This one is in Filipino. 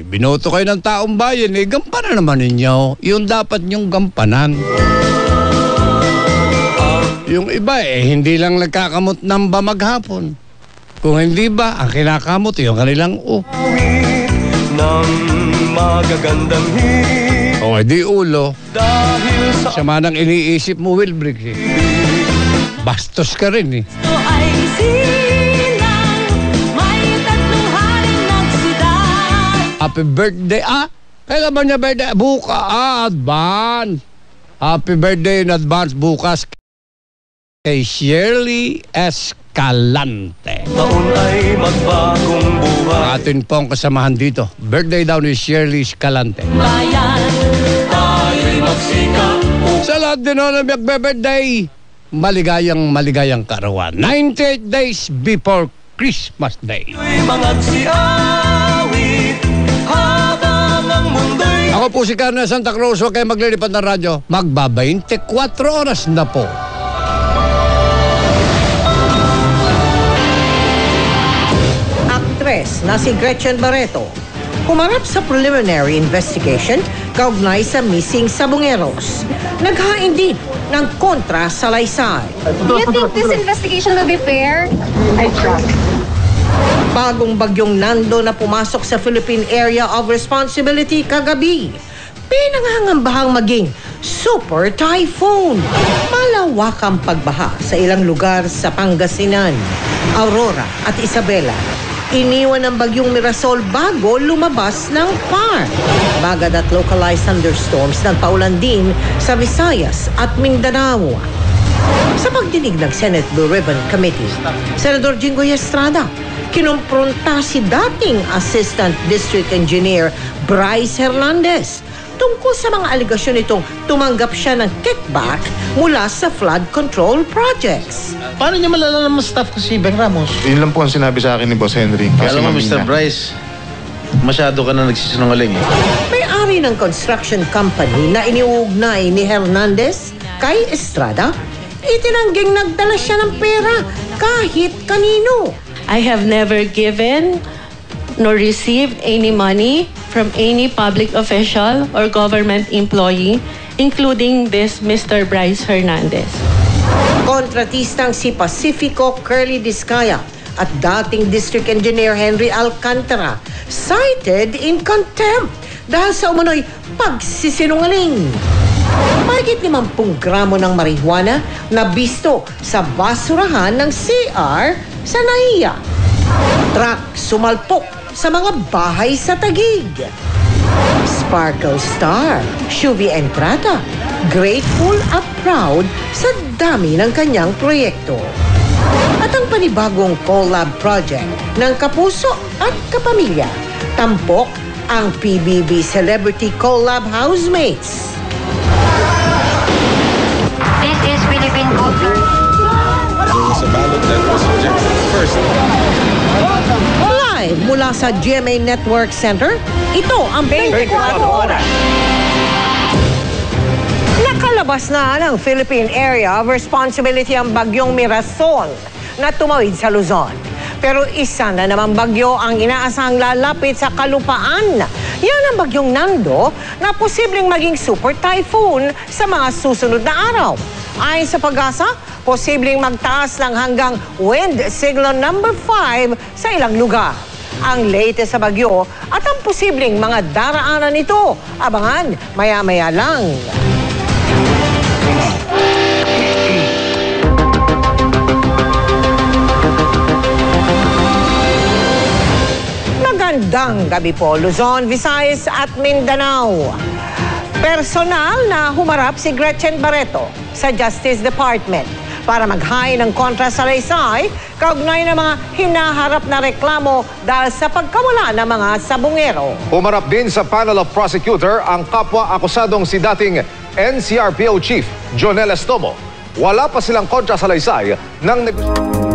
binoto kayo ng taong bayan, gampanan naman ninyo. Yung dapat nyong gampanan. Yung iba, hindi lang nagkakamot ng ba maghapon. Kung hindi ba, ang kinakamot yung kanilang ng magagandang di ulo. Sama nang iniisip mo, Wilbrick. Bastos ka rin Happy birthday. Kailan ba niya birthday? Bukas. Advance. Happy birthday in advance bukas kay Shirley Escalante. Taon ay magbagong buhay. Atin pong kasamahan dito. Birthday daw ni Shirley Escalante. Bayan, tayo'y magsikap. Sa lahat din na magbe-birthday, maligayang karawan. 98 days before Christmas Day. Ako po si Carna Santa Cruz. Huwag kayo maglilipad ng radyo. Magba 24 oras na po. Aktres na si Gretchen Barreto humarap sa preliminary investigation kaugnay sa missing sabongeros. Naghain din ng kontra sa Laysay. Do you think this investigation will be fair? I trust. Bagong bagyong Nando na pumasok sa Philippine Area of Responsibility kagabi. Pinangangambahang maging super typhoon. Malawakang pagbaha sa ilang lugar sa Pangasinan, Aurora at Isabela. Iniwan ng bagyong Mirasol bago lumabas ng PAR. Bagad at localized thunderstorms nagpaulan din sa Visayas at Mindanao. Sa pagdinig ng Senate Blue Ribbon Committee, Senador Jinggoy Estrada kinumpronta si dating Assistant District Engineer Bryce Hernandez tungkol sa mga aligasyon nitong tumanggap siya ng kickback mula sa flood control projects. Paano niya malalaman ng staff ko si Beng Ramos? Yun lang po ang sinabi sa akin ni Boss Henry. Alam mo, Mr. Bryce, masyado ka na nagsisinungaling May-ari ng construction company na iniuugnay ni Hernandez kay Estrada, itinangging nagdala siya ng pera kahit kanino. I have never given nor received any money from any public official or government employee, including this Mr. Bryce Hernandez. Kontratistang si Pacifico Curly Discaya at dating District Engineer Henry Alcantara cited in contempt dahil sa umano'y pagsisinungaling. Mahigit 50 gramo ng marijuana na bisto sa basurahan ng CR sa Naiya. Truck sumalpok sa mga bahay sa Taguig. Sparkle Star, Shuvi Entrata, grateful at proud sa dami ng kanyang proyekto. At ang panibagong collab project ng Kapuso at Kapamilya, tampok ang PBB Celebrity Collab Housemates. This is Philippine Culture. There was a ballot that was rejected first. Live mula sa GMA Network Center, ito ang 24 Oras. Nakalabas na ng Philippine Area of Responsibility ang bagyong Mirasol na tumawid sa Luzon. Pero isa na naman bagyo ang inaasahang lalapit sa kalupaan. Yan ang bagyong Nando na posibleng maging super typhoon sa mga susunod na araw. Ayon sa Pag-asa, posibleng magtaas ng hanggang wind signal number 5 sa ilang lugar. Ang latest sa bagyo at ang posibleng mga daraanan nito. Abangan, maya-maya lang. Magandang gabi po, Luzon, Visayas at Mindanao. Personal na humarap si Gretchen Barreto sa Justice Department para maghain ng kontra sa Laysay kaugnay ng mga hinaharap na reklamo dahil sa pagkawala ng mga sabongero. Humarap din sa panel of prosecutor ang kapwa-akusadong si dating NCRPO Chief Jonel Estomo. Wala pa silang kontra sa Laysay ng negosyo.